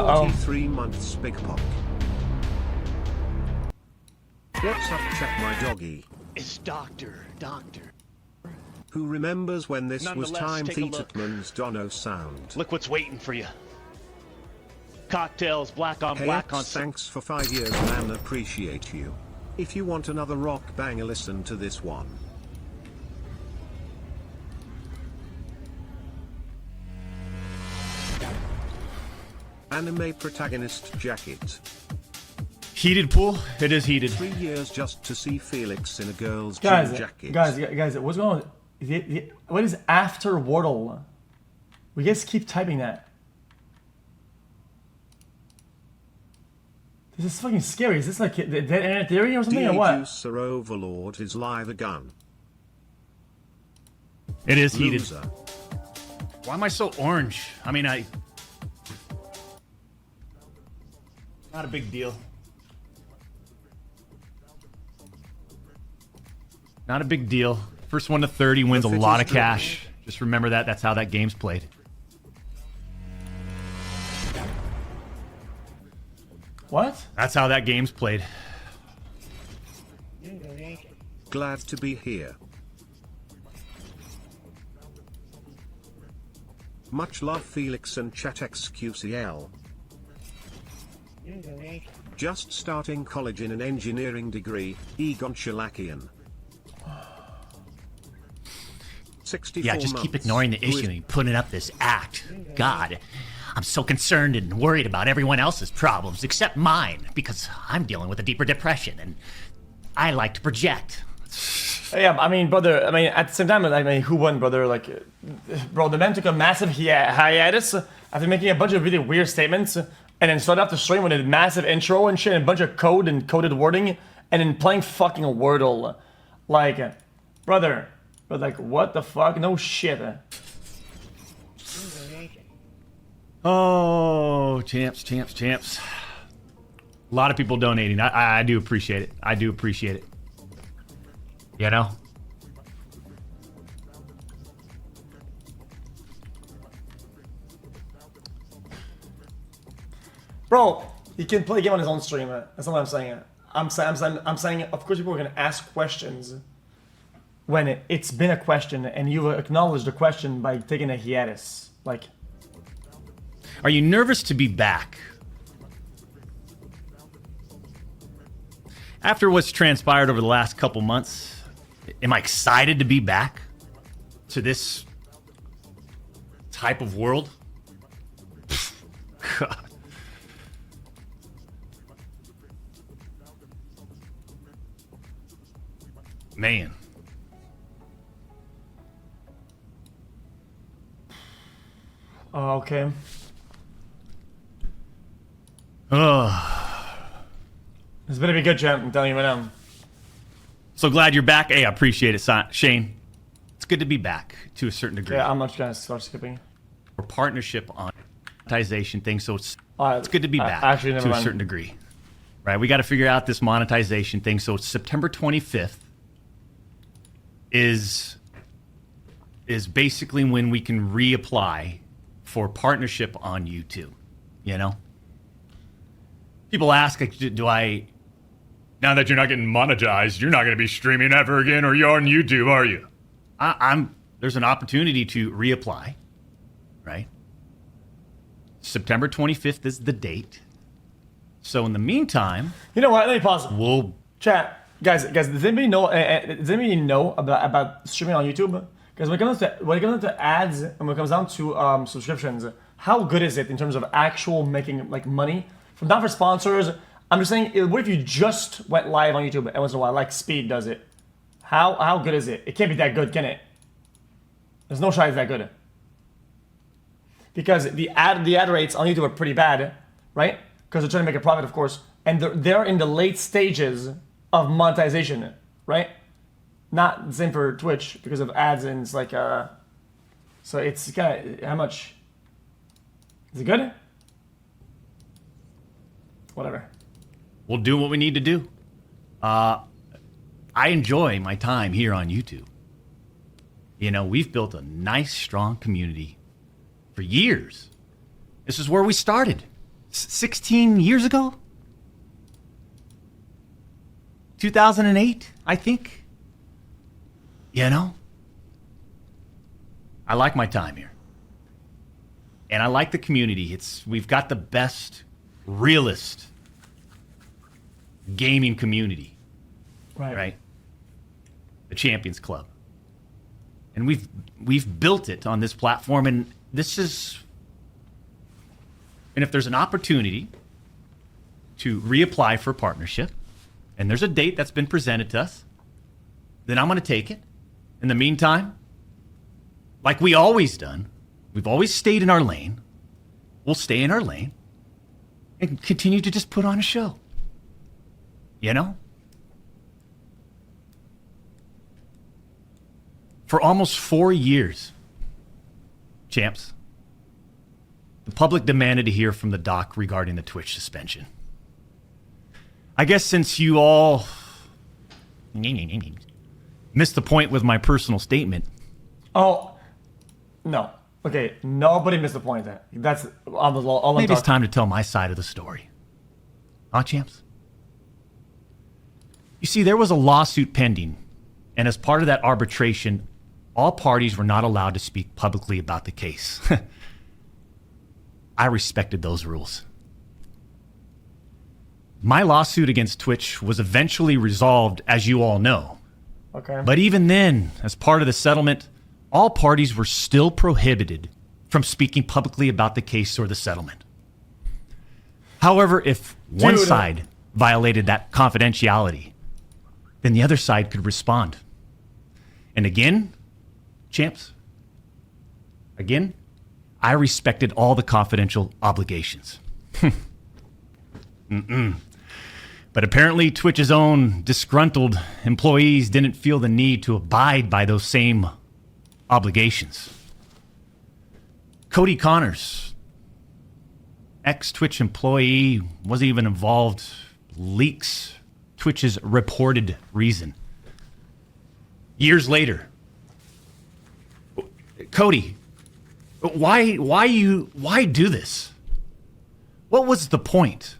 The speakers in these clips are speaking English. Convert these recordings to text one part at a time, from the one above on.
43 months Big Pop. What's up, check my doggy? It's Doctor. Who remembers when this was Nonetheless, time take a look. Theaterman's Dono sound? Look what's waiting for you. Cocktails, black on Hey black on... X, thanks for 5 years, man, appreciate you. If you want another rock banger, listen to this one. Anime protagonist jacket. Heated pool? It is heated. 3 years just to see Felix in a girl's jean jacket. Guys, what's going on? What is after Wordle? We guys keep typing that. This is fucking scary. Is this like the dead internet theory or something, or what? Sir Overlord is live again. It is heated. Loser. Why am I so orange? I mean, not a big deal. Not a big deal. First one to 30 wins a lot of cash. Just remember that. That's how that game's played. What? That's how that game's played. Glad to be here. Much love, Felix and ChatXQCL. Just starting college in an engineering degree, Egon Shalakian. 64 Yeah, just keep months. ignoring the issue and putting up this act. God, I'm so concerned and worried about everyone else's problems except mine because I'm dealing with a deeper depression and I like to project. Yeah, I mean, brother. I mean, at the same time, I mean, who won, brother? Like, bro, the man took a massive hiatus after making a bunch of really weird statements, and then started off the stream with a massive intro and shit, and a bunch of code and coded wording, and then playing fucking Wordle. Like, brother, but like, what the fuck? No shit. Oh, champs. A lot of people donating. I do appreciate it. I do appreciate it. You know? Bro, he can play a game on his own stream. That's not what I'm saying. I'm saying, of course, people are gonna ask questions when it's been a question and you acknowledged the question by taking a hiatus. Like, Are you nervous to be back? After what's transpired over the last couple months, am I excited to be back to this type of world? God. Man. okay. It's gonna be good, champ. I'm telling you right now. So glad you're back. Hey, I appreciate it, Shane. It's good to be back to a certain degree. Yeah, I'm not gonna start skipping. We're partnership on monetization thing, so it's Uh, good to be back actually, never to a mind. certain degree. Right? We got to figure out this monetization thing. So September 25th is basically when we can reapply for partnership on YouTube. You know? People ask, like, do I... Now that you're not getting monetized, you're not going to be streaming ever again, or you're on YouTube, are you? There's an opportunity to reapply, right? September 25th is the date. So in the meantime, You know what? Let me pause. we'll... Chat, guys, does anybody know about streaming on YouTube? Because when it comes to ads and when it comes down to subscriptions, how good is it in terms of actual making like money? Not for sponsors. I'm just saying, what if you just went live on YouTube once in a while, like Speed does it? How good is it? It can't be that good, can it? There's no shot it's that good. Because the ad rates on YouTube are pretty bad, right? Because they're trying to make a profit, of course, and they're in the late stages of monetization, right? Not the same for Twitch because of ads, and it's like so it's kind of how much is it good? Whatever. We'll do what we need to do. I enjoy my time here on YouTube. You know, we've built a nice, strong community for years. This is where we started 16 years ago? 2008, I think. You know? I like my time here. And I like the community. We've got the best, realist gaming community. Right? The Champions Club. And we've built it on this platform, and if there's an opportunity to reapply for a partnership, and there's a date that's been presented to us, then I'm going to take it. In the meantime, like we always done, we've always stayed in our lane. We'll stay in our lane and continue to just put on a show. You know? For almost 4 years, champs, the public demanded to hear from the doc regarding the Twitch suspension. I guess since you all missed the point with my personal statement. Oh, no. Okay, nobody missed the point there. That's on the law. Maybe it's time to tell my side of the story. Huh, champs? You see, there was a lawsuit pending, and as part of that arbitration, all parties were not allowed to speak publicly about the case. I respected those rules. My lawsuit against Twitch was eventually resolved, as you all know. Okay. But even then, as part of the settlement, all parties were still prohibited from speaking publicly about the case or the settlement. However, if one side violated that confidentiality, then the other side could respond. And again, champs, again, I respected all the confidential obligations. But apparently Twitch's own disgruntled employees didn't feel the need to abide by those same obligations. Cody Connors, ex-Twitch employee, wasn't even involved, leaks Twitch's reported reason. Years later, Cody, why do this? What was the point?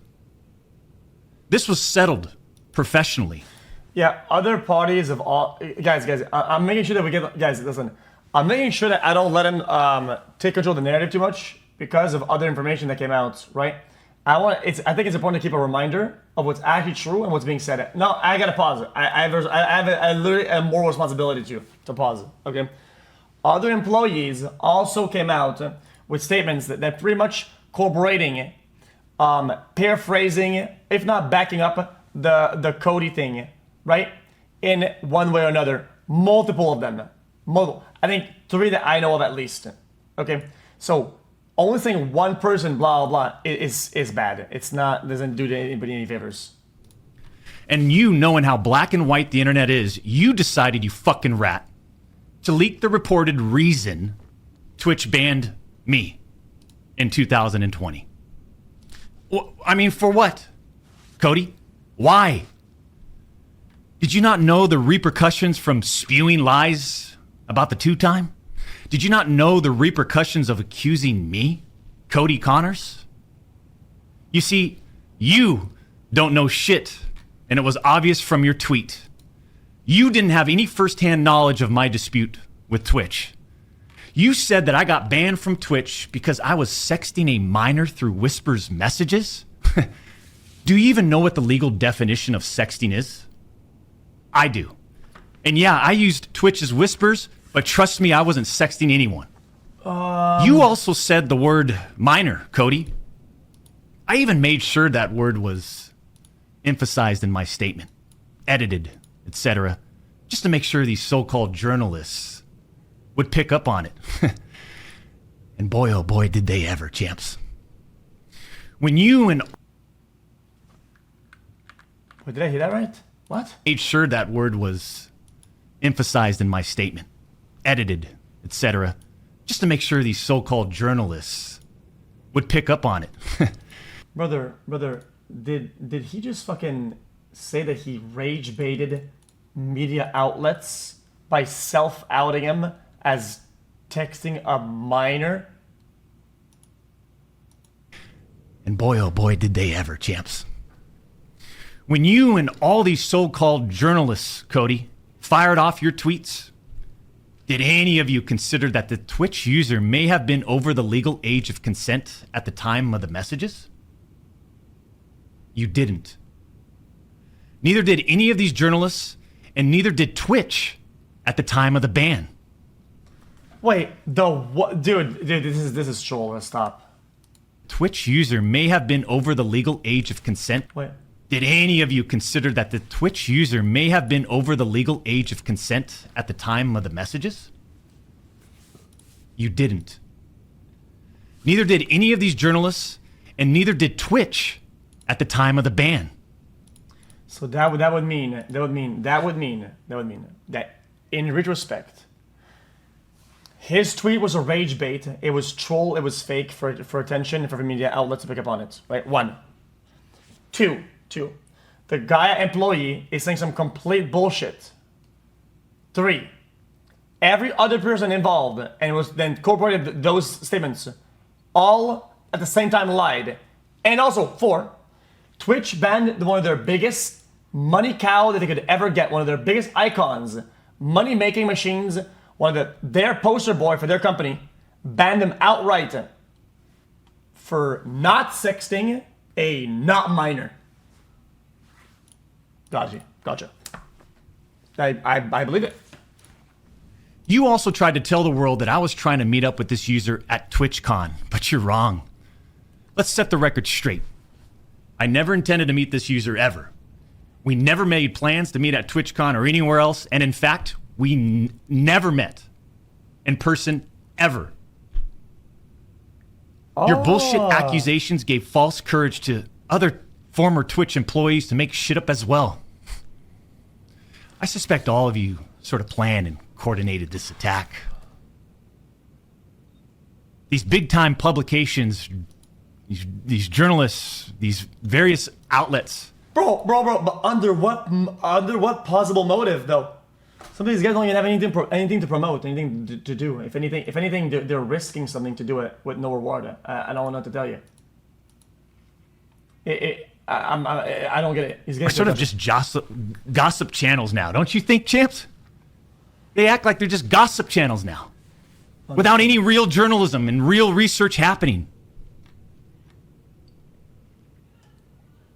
This was settled professionally. Yeah, other parties of all guys. I'm making sure that we get guys. Listen, I'm making sure that I don't let him take control of the narrative too much because of other information that came out. Right? I think it's important to keep a reminder of what's actually true and what's being said. No, I gotta pause it. I literally have more responsibility to pause it. Okay. Other employees also came out with statements that pretty much corroborating, paraphrasing, if not backing up the Cody thing, right? In one way or another. Multiple of them. I think 3 that I know of at least. Okay? So, only saying one person, blah, blah, blah, is bad. It's not, doesn't do anybody any favors. And you, knowing how black and white the internet is, you decided, you fucking rat, to leak the reported reason Twitch banned me in 2020. I mean, for what? Cody? Why? Did you not know the repercussions from spewing lies about the 2-time? Did you not know the repercussions of accusing me, Cody Connors? You see, you don't know shit, and it was obvious from your tweet. You didn't have any firsthand knowledge of my dispute with Twitch. You said that I got banned from Twitch because I was sexting a minor through Whisper's messages? Do you even know what the legal definition of sexting is? I do. And yeah, I used Twitch's Whispers, but trust me, I wasn't sexting anyone. You also said the word minor, Cody. I even made sure that word was emphasized in my statement, edited, etc., just to make sure these so-called journalists would pick up on it. And boy, oh boy, did they ever, champs. When you and... Wait, did I hear that right? What? Made sure that word was emphasized in my statement, edited, etc., just to make sure these so-called journalists would pick up on it. brother, did he just fucking say that he rage baited media outlets by self-outing him as texting a minor? And boy, oh boy, did they ever, champs. When you and all these so-called journalists, Cody, fired off your tweets, did any of you consider that the Twitch user may have been over the legal age of consent at the time of the messages? You didn't. Neither did any of these journalists, and neither did Twitch at the time of the ban. Wait, the what? Dude, this is troll. Let's stop. Twitch user may have been over the legal age of consent. Wait. Did any of you consider that the Twitch user may have been over the legal age of consent at the time of the messages? You didn't. Neither did any of these journalists, and neither did Twitch at the time of the ban. So that would mean that in retrospect, his tweet was a rage bait. It was troll. It was fake for attention and for media outlets to pick up on it. Right. 1. 2. The Gaia employee is saying some complete bullshit. 3. Every other person involved and was then incorporated those statements, all at the same time lied. And also 4. Twitch banned one of their biggest money cow that they could ever get, one of their biggest icons, money making machines, their poster boy for their company, banned them outright for not sexting a not minor. Gotcha. I believe it. You also tried to tell the world that I was trying to meet up with this user at TwitchCon, but you're wrong. Let's set the record straight. I never intended to meet this user ever. We never made plans to meet at TwitchCon or anywhere else, and in fact, we never met in person ever. Your bullshit accusations gave false courage to other former Twitch employees to make shit up as well. I suspect all of you sort of planned and coordinated this attack. These big-time publications, these journalists, these various outlets. Bro, but under what possible motive, though? Some of these guys don't even have anything to promote, anything to do. If anything, they're risking something to do it with no reward. I don't know what to tell you. I don't get it. They're sort of just gossip channels now, don't you think, champs? They act like they're just gossip channels now, without any real journalism and real research happening.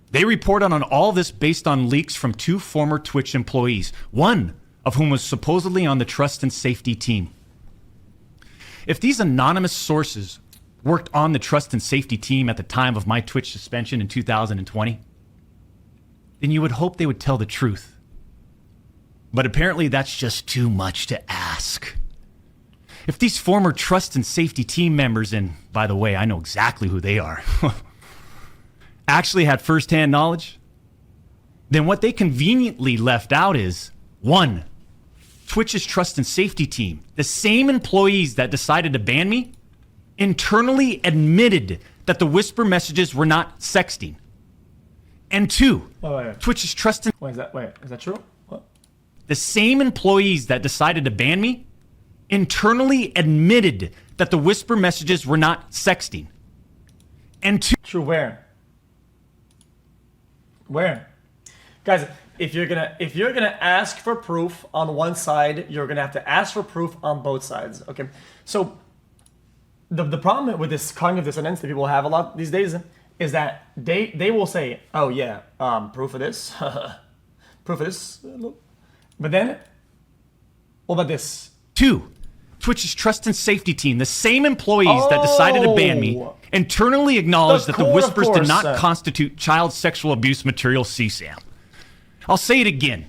They report on all this based on leaks from 2 former Twitch employees, one of whom was supposedly on the trust and safety team. If these anonymous sources worked on the trust and safety team at the time of my Twitch suspension in 2020, then you would hope they would tell the truth. But apparently that's just too much to ask. If these former trust and safety team members, and by the way, I know exactly who they are, actually had firsthand knowledge, then what they conveniently left out is, 1, Twitch's trust and safety team, the same employees that decided to ban me, internally admitted that the whisper messages were not sexting. And 2, Twitch's trust and... Wait, is that true? What? The same employees that decided to ban me internally admitted that the whisper messages were not sexting. And 2... True where? Where? Guys, if you're gonna ask for proof on one side, you're gonna have to ask for proof on both sides. Okay. So the problem with this cognitive dissonance that people have a lot these days is that they will say, oh yeah, proof of this, proof of this, but then what about this? 2, Twitch's trust and safety team, the same employees that decided to ban me, internally acknowledged that the whispers did not constitute child sexual abuse material CSAM. I'll say it again.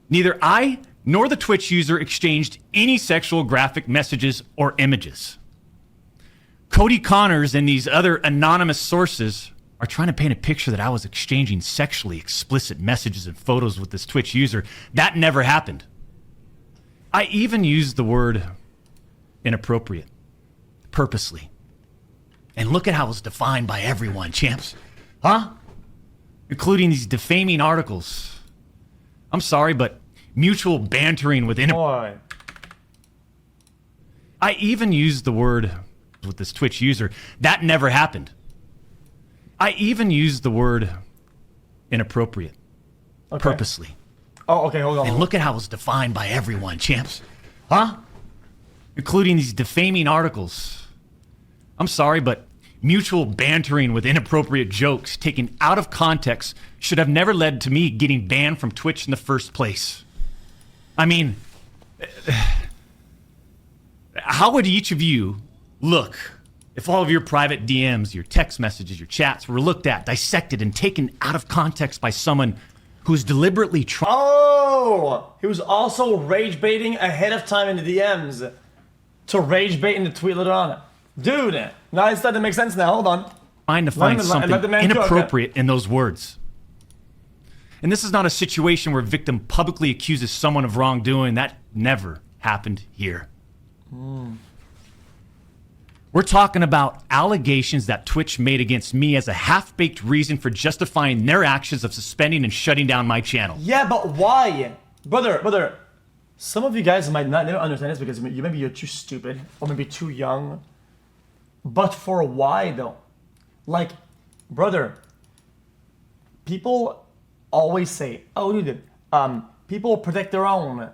Neither I nor the Twitch user exchanged any sexual graphic messages or images. Cody Connors and these other anonymous sources are trying to paint a picture that I was exchanging sexually explicit messages and photos with this Twitch user. That never happened. I even used the word inappropriate, purposely. And look at how it was defined by everyone, champs. Huh? Including these defaming articles. I'm sorry, but mutual bantering with Boy. I even used the word with this Twitch user. That never happened. I even used the word inappropriate Okay. purposely. Oh, okay, hold on. And look at how it's defined by everyone, champs. Huh? Including these defaming articles. I'm sorry, but mutual bantering with inappropriate jokes taken out of context should have never led to me getting banned from Twitch in the first place. I mean, how would each of you look if all of your private DMs, your text messages, your chats were looked at, dissected, and taken out of context by someone who's deliberately trying? Oh, he was also rage baiting ahead of time in the DMs to rage bait in the tweet later on. Dude, now it's starting to make sense now. Hold on. Trying to find let something the man cook. inappropriate in those words. And this is not a situation where a victim publicly accuses someone of wrongdoing. That never happened here. We're talking about allegations that Twitch made against me as a half-baked reason for justifying their actions of suspending and shutting down my channel. Yeah, but why? Brother, some of you guys might not never understand this because maybe you're too stupid or maybe too young. But for why though? Like, brother, people always say, oh, dude, people protect their own.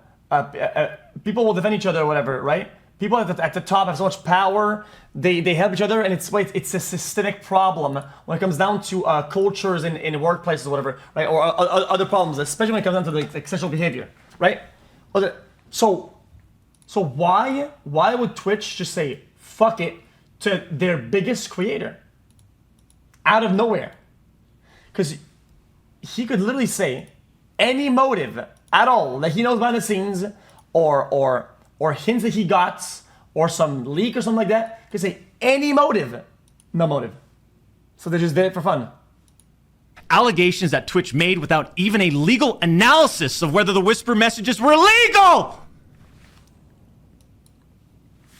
People will defend each other or whatever, right? People at the top have so much power, they help each other, and it's a systemic problem when it comes down to cultures in workplaces or whatever, right? Or other problems, especially when it comes down to like sexual behavior, right? So why would Twitch just say fuck it to their biggest creator out of nowhere? Because he could literally say any motive at all that he knows behind the scenes, or hints that he got, or some leak or something like that. He could say any motive, no motive. So they just did it for fun. Allegations that Twitch made without even a legal analysis of whether the whisper messages were legal.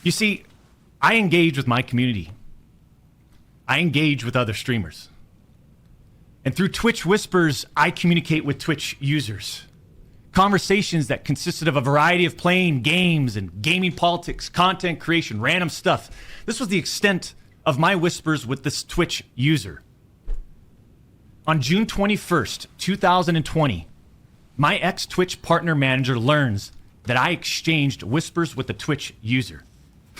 You see, I engage with my community. I engage with other streamers. And through Twitch Whispers, I communicate with Twitch users. Conversations that consisted of a variety of playing games and gaming politics, content creation, random stuff. This was the extent of my whispers with this Twitch user. On June 21st, 2020, my ex-Twitch partner manager learns that I exchanged whispers with the Twitch user.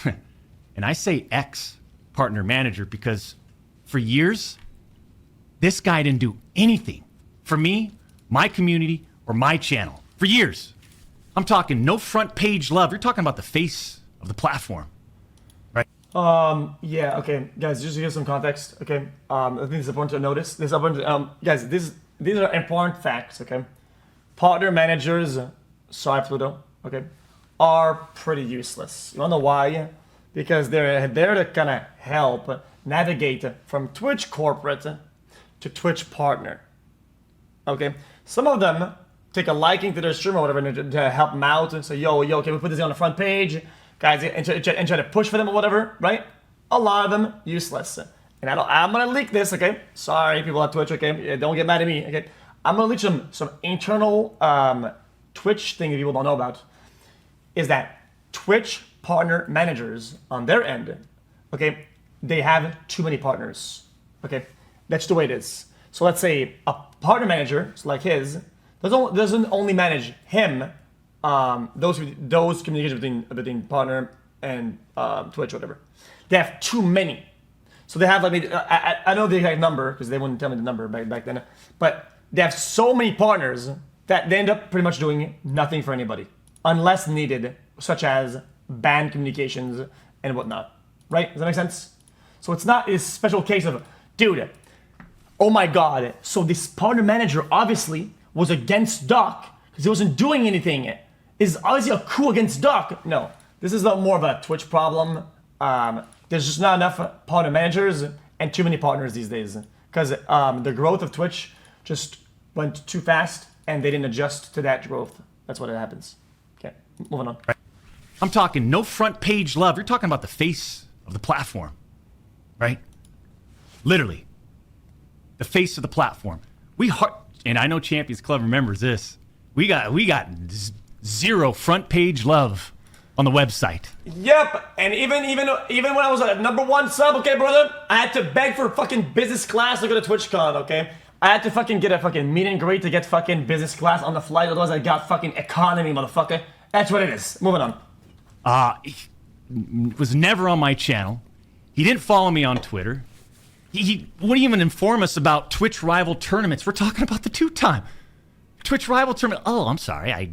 And I say ex-partner manager because for years, this guy didn't do anything for me, my community, or my channel. For years. I'm talking no front page love. You're talking about the face of the platform. Right? Yeah, okay. Guys, just to give some context, okay? I think it's important to notice. Guys, these are important facts, okay? Partner managers, sorry Pluto, okay, are pretty useless. You wanna know why? Because they're there to kind of help navigate from Twitch corporate to Twitch partner. Okay? Some of them take a liking to their stream or whatever and to help them out and say, yo, can we put this on the front page? Guys, and try to push for them or whatever, right? A lot of them, useless. And I'm gonna leak this, okay? Sorry, people at Twitch, okay? Yeah, don't get mad at me, okay? I'm gonna leak some internal Twitch thing that people don't know about. Is that Twitch partner managers on their end, okay, they have too many partners, okay? That's the way it is. So let's say a partner manager, so like his, doesn't only manage him, those communications between partner and Twitch or whatever. They have too many. So they have, I know the exact number because they wouldn't tell me the number back then, but they have so many partners that they end up pretty much doing nothing for anybody unless needed, such as banned communications and whatnot, right? Does that make sense? So it's not a special case of, dude, oh my God, so this partner manager obviously was against Doc because he wasn't doing anything. Is obviously a coup against Doc. No, this is more of a Twitch problem. There's just not enough partner managers and too many partners these days because the growth of Twitch just went too fast and they didn't adjust to that growth. That's what happens. Okay, moving on. I'm talking no front page love. You're talking about the face of the platform, right? Literally, the face of the platform. And I know Champions Club remembers this. We got zero front page love on the website. Yep, and even when I was at #1 sub, okay, brother, I had to beg for fucking business class to go to TwitchCon, okay? I had to fucking get a fucking meet and greet to get fucking business class on the flight, otherwise I got fucking economy, motherfucker. That's what it is. Moving on. He was never on my channel. He didn't follow me on Twitter. He wouldn't even inform us about Twitch rival tournaments. We're talking about the two-time Twitch rival tournament. Oh, I'm sorry.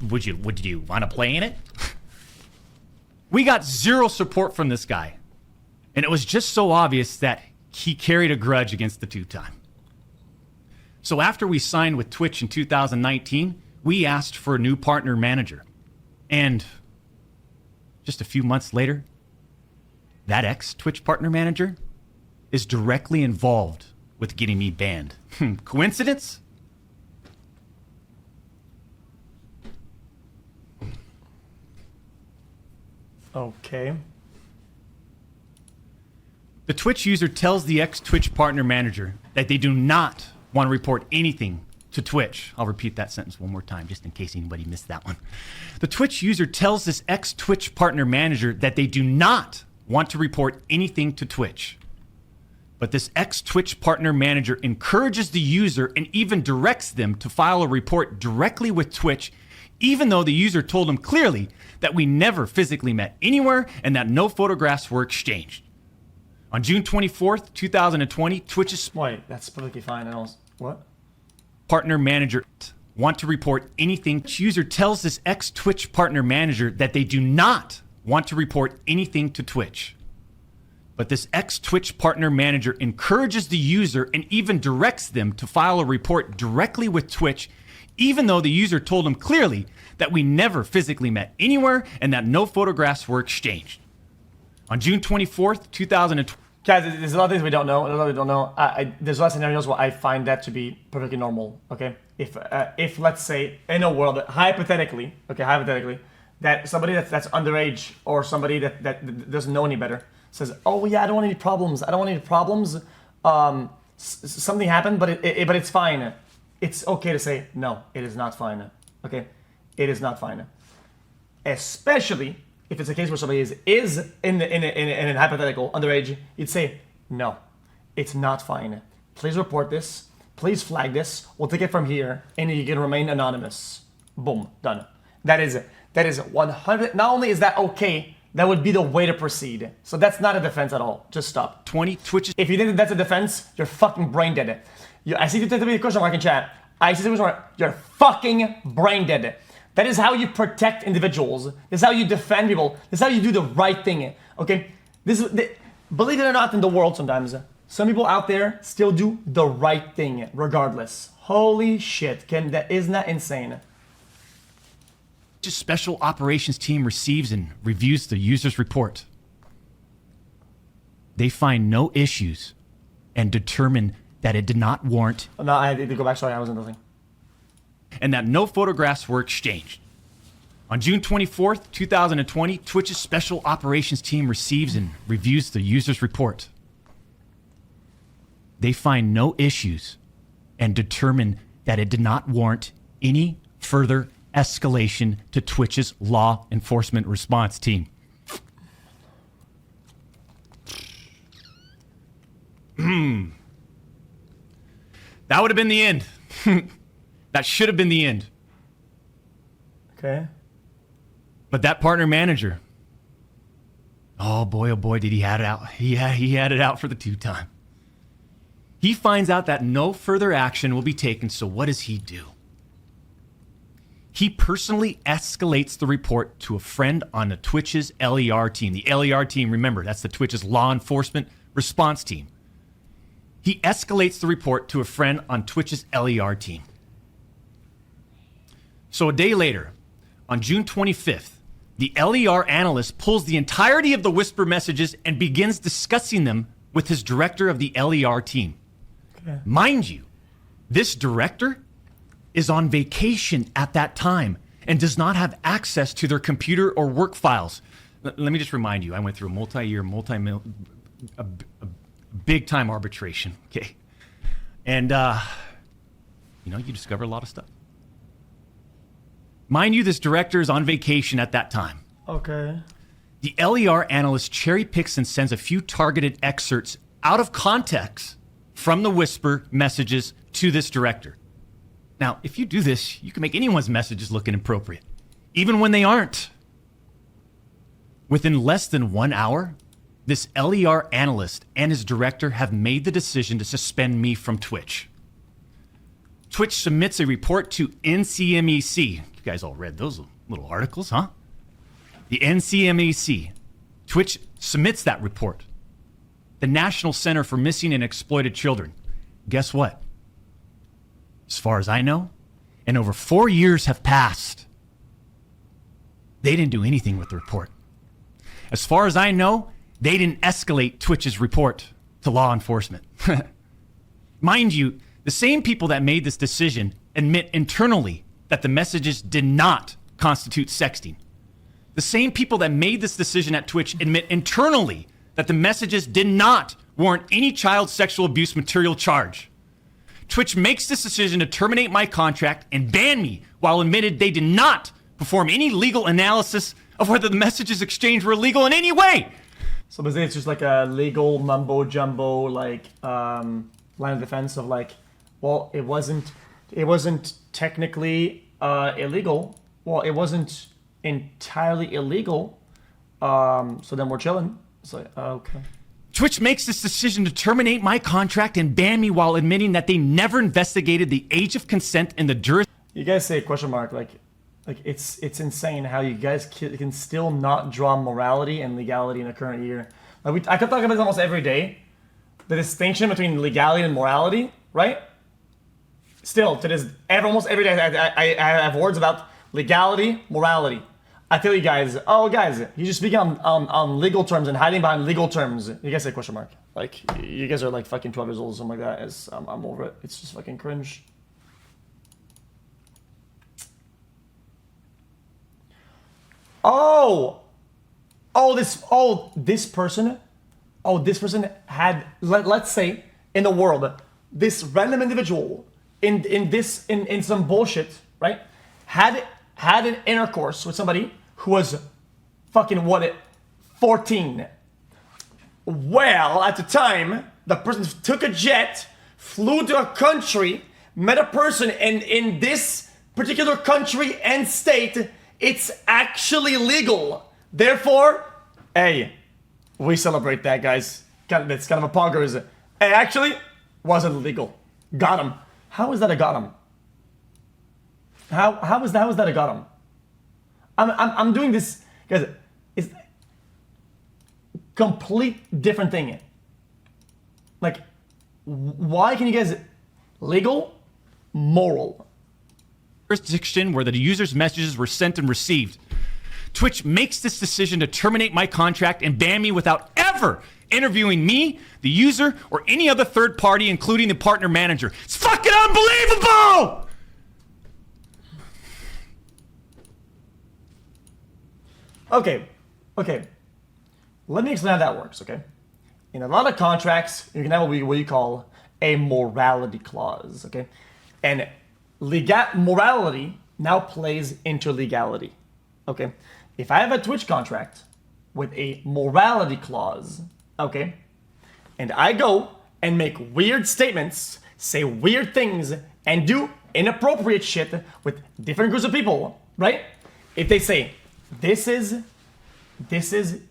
Would you want to play in it? We got zero support from this guy. And it was just so obvious that he carried a grudge against the two-time. So after we signed with Twitch in 2019, we asked for a new partner manager. And just a few months later, that ex-Twitch partner manager is directly involved with getting me banned. Coincidence? Okay. The Twitch user tells the ex-Twitch partner manager that they do not want to report anything to Twitch. I'll repeat that sentence one more time just in case anybody missed that one. The Twitch user tells this ex-Twitch partner manager that they do not want to report anything to Twitch. But this ex-Twitch partner manager encourages the user and even directs them to file a report directly with Twitch, even though the user told him clearly that we never physically met anywhere and that no photographs were exchanged. On June 24th, 2020, Twitch's Wait, that's perfectly fine. What? partner manager want to report anything. The user tells this ex-Twitch partner manager that they do not want to report anything to Twitch. But this ex-Twitch partner manager encourages the user and even directs them to file a report directly with Twitch, even though the user told him clearly that we never physically met anywhere and that no photographs were exchanged. On June 24th, 2020, Guys, there's a lot of things we don't know. There's a lot of scenarios where I find that to be perfectly normal. Okay, if let's say in a world hypothetically, that somebody that's underage or somebody that doesn't know any better says, "Oh yeah, I don't want any problems. Something happened, but it's fine." It's okay to say no. It is not fine. Okay, it is not fine. Especially if it's a case where somebody is in a hypothetical underage, you'd say, no, it's not fine. Please report this. Please flag this. We'll take it from here, and you can remain anonymous. Boom, done. That is 100. Not only is that okay, that would be the way to proceed. So that's not a defense at all. Just stop. Twitch. If you think that's a defense, you're fucking brain dead. I see you take the question mark in chat. I see the question mark. You're fucking brain dead. That is how you protect individuals. This is how you defend people. This is how you do the right thing. Okay? Believe it or not, in the world sometimes, some people out there still do the right thing regardless. Holy shit. Isn't that insane? Special operations team receives and reviews the user's report. They find no issues and determine that it did not warrant. No, I had to go back. Sorry, I wasn't listening. And that no photographs were exchanged. On June 24th, 2020, Twitch's special operations team receives and reviews the user's report. They find no issues and determine that it did not warrant any further escalation to Twitch's law enforcement response team. That would have been the end. That should have been the end. Okay. But that partner manager, oh boy, did he had it out. He had it out for the two-time. He finds out that no further action will be taken, so what does he do? He personally escalates the report to a friend on the Twitch's LER team. The LER team, remember, that's the Twitch's law enforcement response team. He escalates the report to a friend on Twitch's LER team. So a day later, on June 25th, the LER analyst pulls the entirety of the whisper messages and begins discussing them with his director of the LER team. Okay. Mind you, this director is on vacation at that time and does not have access to their computer or work files. Let me just remind you, I went through a multi-year, a big-time arbitration, okay? And, you discover a lot of stuff. Mind you, this director is on vacation at that time. Okay. The LER analyst cherry picks and sends a few targeted excerpts out of context from the whisper messages to this director. Now, if you do this, you can make anyone's messages look inappropriate, even when they aren't. Within less than 1 hour, this LER analyst and his director have made the decision to suspend me from Twitch. Twitch submits a report to NCMEC. You guys all read those little articles, huh? The NCMEC. Twitch submits that report. The National Center for Missing and Exploited Children. Guess what? As far as I know, and over 4 years have passed, they didn't do anything with the report. As far as I know, they didn't escalate Twitch's report to law enforcement. Mind you, the same people that made this decision admit internally that the messages did not constitute sexting. The same people that made this decision at Twitch admit internally that the messages did not warrant any child sexual abuse material charge. Twitch makes this decision to terminate my contract and ban me while admitted they did not perform any legal analysis of whether the messages exchanged were illegal in any way. So basically, it's just like a legal mumbo jumbo, like line of defense of like, well, it wasn't technically illegal. Well, it wasn't entirely illegal. So then we're chilling. It's like, okay. Twitch makes this decision to terminate my contract and ban me while admitting that they never investigated the age of consent in the jurisdiction. You guys say question mark like it's insane how you guys can still not draw morality and legality in the current year. Like I could talk about this almost every day. The distinction between legality and morality, right? Still, to this, almost every day I have words about legality, morality. I tell you guys, oh guys, you just speaking on legal terms and hiding behind legal terms. You guys say question mark. Like, you guys are like fucking 12 years old or something like that. I'm over it. It's just fucking cringe. This person had, let's say, in the world, this random individual in some bullshit, right? Had an intercourse with somebody who was fucking 14. Well, at the time, the person took a jet, flew to a country, met a person, and in this particular country and state, it's actually legal. Therefore, hey, we celebrate that, guys. It's kind of a poggers. Hey, actually, wasn't legal. Got him. How is that a got him? How is that a got him? I'm doing this, guys. It's complete different thing. Like, why can you guys legal, moral? Jurisdiction where the user's messages were sent and received. Twitch makes this decision to terminate my contract and ban me without ever interviewing me, the user, or any other third party, including the partner manager. It's fucking unbelievable! Okay. Let me explain how that works, okay? In a lot of contracts, you can have what you call a morality clause, okay? And morality now plays into legality, okay? If I have a Twitch contract with a morality clause, okay, and I go and make weird statements, say weird things, and do inappropriate shit with different groups of people, right? If they say, this is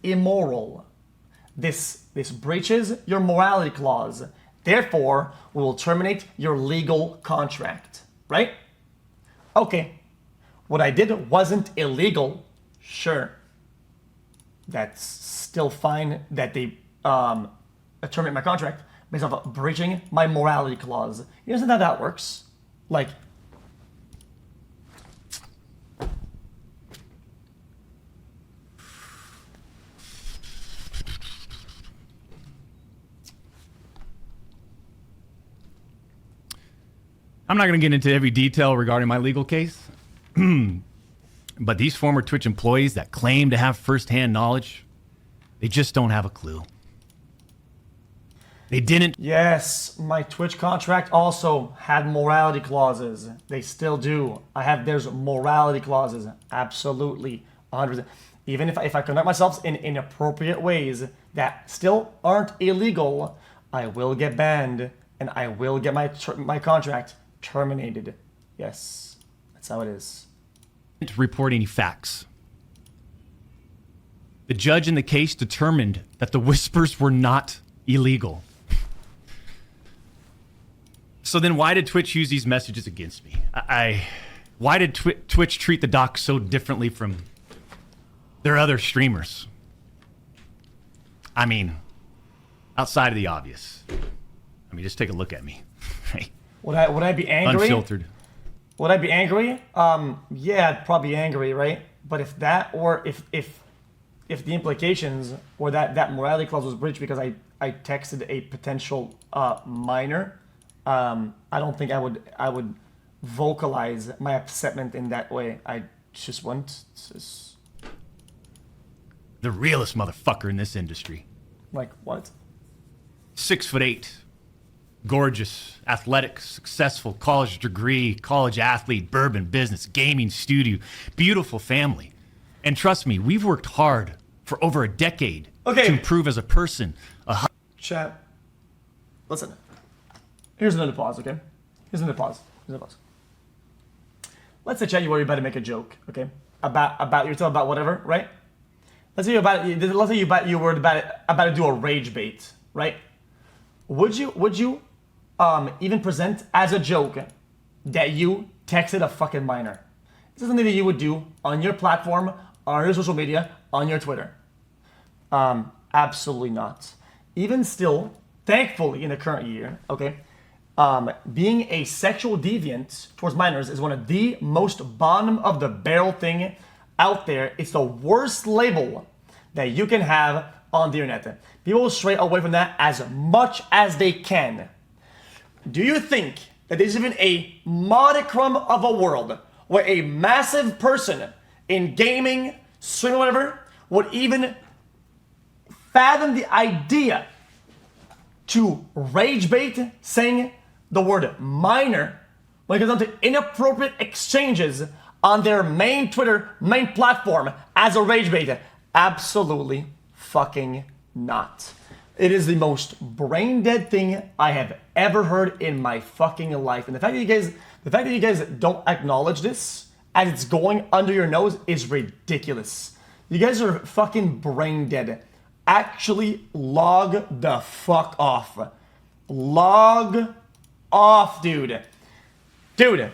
immoral, this breaches your morality clause, therefore we will terminate your legal contract, right? Okay, what I did wasn't illegal, sure. That's still fine that they terminate my contract based off of breaching my morality clause. You understand how that works? Like, I'm not going to get into every detail regarding my legal case, but these former Twitch employees that claim to have firsthand knowledge, they just don't have a clue. They didn't. Yes, my Twitch contract also had morality clauses. They still do. There's morality clauses. Absolutely. 100%. Even if I conduct myself in inappropriate ways that still aren't illegal, I will get banned and I will get my contract terminated. Yes, that's how it is. Report any facts. The judge in the case determined that the whispers were not illegal. So then why did Twitch use these messages against me? Why did Twitch treat the doc so differently from their other streamers? I mean, outside of the obvious. I mean, just take a look at me. Right? Would I be angry? Unfiltered. Would I be angry? Yeah, I'd probably be angry, right? But if the implications or that morality clause was breached because I texted a potential minor, I don't think I would vocalize my upsetment in that way. I just wouldn't. The realest motherfucker in this industry. Like what? 6'8", gorgeous, athletic, successful, college degree, college athlete, bourbon business, gaming studio, beautiful family. And trust me, we've worked hard for over a decade to improve as a person. Chat. Listen. Here's another pause, okay? Here's another pause. Let's say, chat, you were about to make a joke, okay? About you're talking about whatever, right? Let's say you were about to do a rage bait, right? Would you even present as a joke that you texted a fucking minor? This is something that you would do on your platform, on your social media, on your Twitter. Absolutely not. Even still, thankfully, in the current year, okay, being a sexual deviant towards minors is one of the most bottom of the barrel thing out there. It's the worst label that you can have on the internet. People will stray away from that as much as they can. Do you think that there's even a modicum of a world where a massive person in gaming, streaming, whatever, would even fathom the idea to rage bait saying the word minor when it comes down to inappropriate exchanges on their main Twitter, main platform as a rage bait? Absolutely fucking not. It is the most brain dead thing I have ever heard in my fucking life. And the fact that you guys don't acknowledge this as it's going under your nose is ridiculous. You guys are fucking brain dead. Actually log the fuck off. Log off, dude. Dude.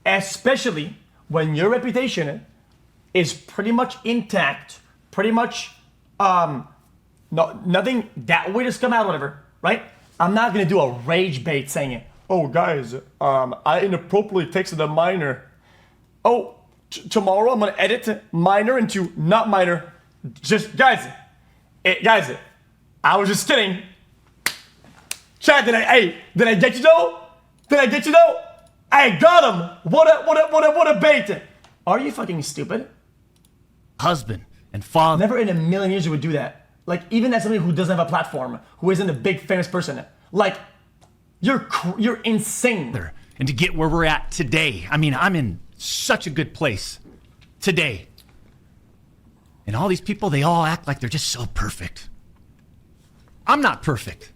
Especially when your reputation is pretty much intact, pretty much nothing that way to come out, whatever, right? I'm not gonna do a rage bait saying, oh guys, I inappropriately texted a minor. Oh, tomorrow I'm gonna edit minor into not minor. Just guys, I was just kidding. Chat, did I get you though? I got him. What a bait. Are you fucking stupid? Husband and father. Never in a million years you would do that. Like, even as somebody who doesn't have a platform, who isn't a big famous person, like, you're insane. And to get where we're at today, I mean, I'm in such a good place today. And all these people, they all act like they're just so perfect. I'm not perfect.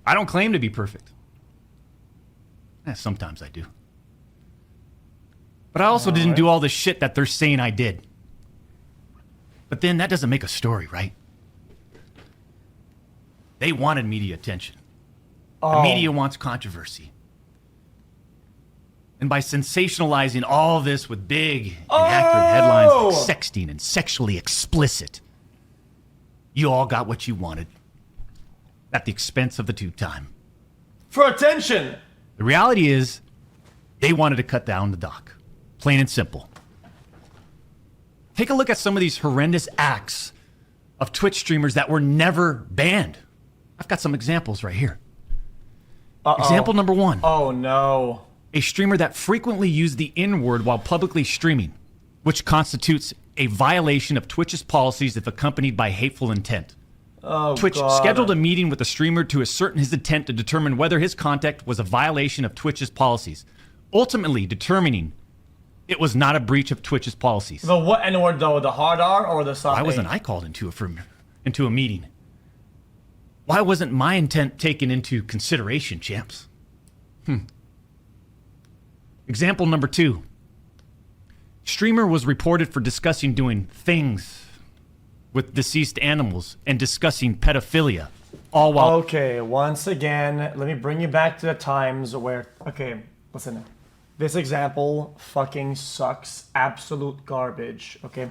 I don't claim to be perfect. Sometimes I do. But I also didn't do all the shit that they're saying I did. But then that doesn't make a story, right? They wanted media attention. The media wants controversy. And by sensationalizing all this with big and accurate headlines like sexting and sexually explicit, you all got what you wanted at the expense of the tube time. For attention! The reality is, they wanted to cut down the doc. Plain and simple. Take a look at some of these horrendous acts of Twitch streamers that were never banned. I've got some examples right here. Example number 1. Oh no. A streamer that frequently used the N-word while publicly streaming, which constitutes a violation of Twitch's policies if accompanied by hateful intent. Oh, Twitch God. scheduled a meeting with the streamer to ascertain his intent to determine whether his contact was a violation of Twitch's policies, ultimately determining it was not a breach of Twitch's policies. The what N-word though? The hard R or the soft Why A? wasn't I called into a meeting? Why wasn't my intent taken into consideration, champs? Example number 2. Streamer was reported for discussing doing things with deceased animals and discussing pedophilia, all while... Okay, once again, let me bring you back to the times where... Okay, listen. This example fucking sucks. Absolute garbage, okay?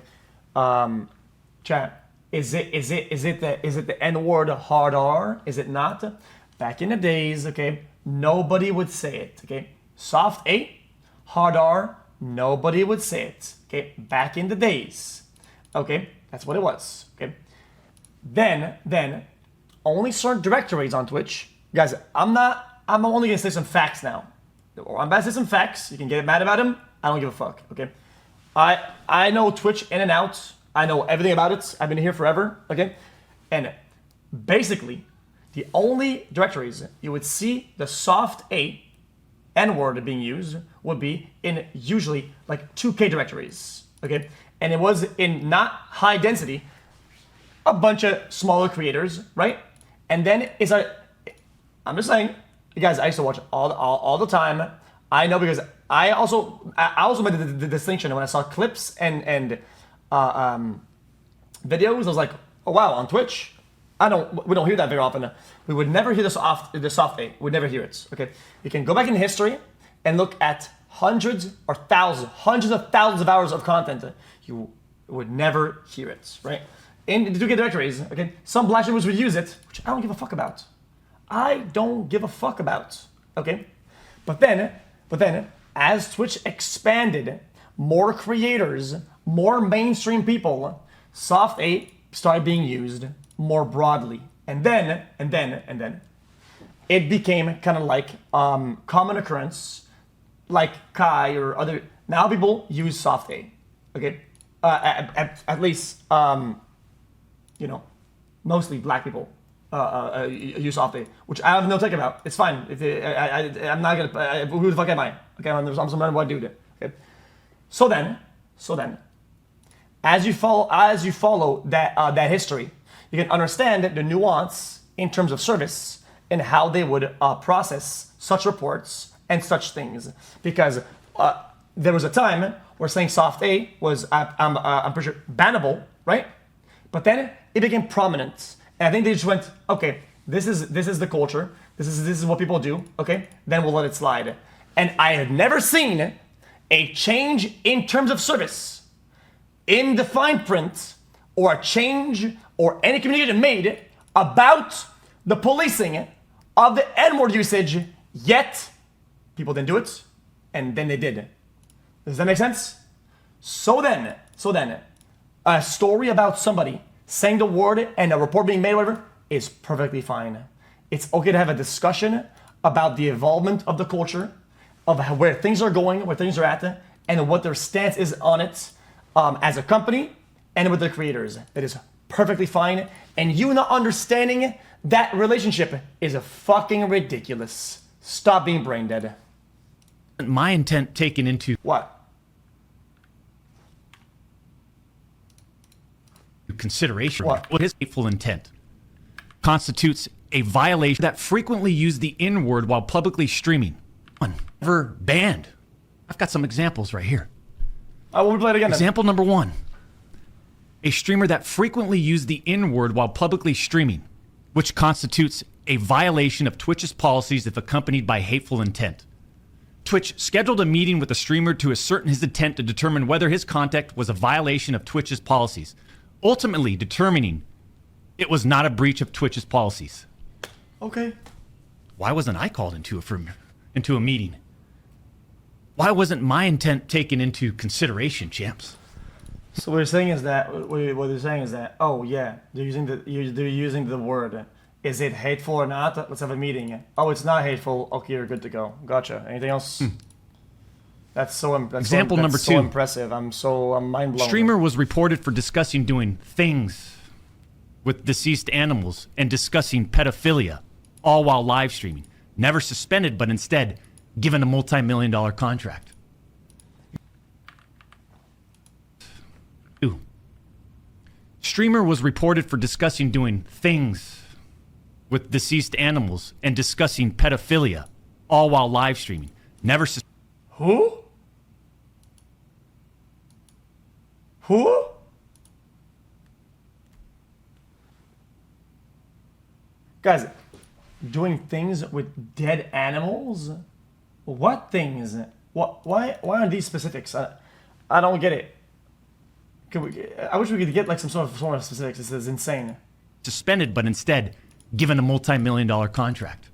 Chat, is it the N-word hard R? Is it not? Back in the days, okay, nobody would say it, okay? Soft A, hard R, nobody would say it, okay? Back in the days, okay? That's what it was, okay? Then, only certain directories on Twitch. Guys, I'm only gonna say some facts now. I'm about to say some facts. You can get mad about them. I don't give a fuck, okay? I know Twitch in and out. I know everything about it. I've been here forever, okay? And basically, the only directories you would see the soft A N-word being used would be in usually like 2K directories, okay? And it was in not high density, a bunch of smaller creators, right? And then it's like, I'm just saying, you guys, I used to watch all the time. I know because I also made the distinction when I saw clips and videos. I was like, oh wow, on Twitch, we don't hear that very often. We would never hear the soft A. We'd never hear it. Okay, you can go back in history and look at hundreds of thousands of hours of content. You would never hear it, right? In the 2K directories, okay, some black streamers would use it, which I don't give a fuck about. I don't give a fuck about, okay? But then, as Twitch expanded, more creators, more mainstream people, soft A started being used more broadly. And then, it became kind of like common occurrence, like Kai or other. Now people use soft A, okay? At least, mostly black people. Use soft A, which I have no take about. It's fine. I'm not gonna. Who the fuck am I? Okay, I'm some random white dude. Okay. So then, as you follow that history, you can understand the nuance in terms of service and how they would process such reports and such things. Because there was a time where saying soft A was I'm pretty sure bannable, right? But then it became prominent. And I think they just went, okay, this is the culture. This is what people do. Okay, then we'll let it slide. And I had never seen a change in terms of service in the fine print or a change or any communication made about the policing of the N-word usage. Yet people didn't do it, and then they did. Does that make sense? So then, a story about somebody saying the word and a report being made, whatever, is perfectly fine. It's okay to have a discussion about the involvement of the culture, of where things are going, where things are at, and what their stance is on it as a company and with the creators. That is perfectly fine. And you not understanding that relationship is a fucking ridiculous. Stop being brain dead. My intent taken into What? consideration What? his hateful intent constitutes a violation that frequently used the N-word while publicly streaming. Never banned. I've got some examples right here. I will play it again. Example number 1. A streamer that frequently used the N-word while publicly streaming, which constitutes a violation of Twitch's policies if accompanied by hateful intent. Twitch scheduled a meeting with the streamer to ascertain his intent to determine whether his contact was a violation of Twitch's policies, ultimately determining it was not a breach of Twitch's policies. Okay. Why wasn't I called into a meeting? Why wasn't my intent taken into consideration, champs? So what they're saying is that oh yeah, they're using the word. Is it hateful or not? Let's have a meeting. Oh, it's not hateful. Okay, you're good to go. Gotcha. Anything else? That's so Example number so 2. impressive. I'm mind blown. Streamer was reported for discussing doing things with deceased animals and discussing pedophilia, all while live streaming. Never suspended, but instead given a multi-million-dollar contract. 2. Streamer was reported for discussing doing things with deceased animals and discussing pedophilia, all while live streaming. Never Who? Who? Guys, doing things with dead animals? What things? What? Why are these specifics? I don't get it. I wish we could get like some sort of specifics. This is insane. suspended, but instead given a multi-million-dollar contract.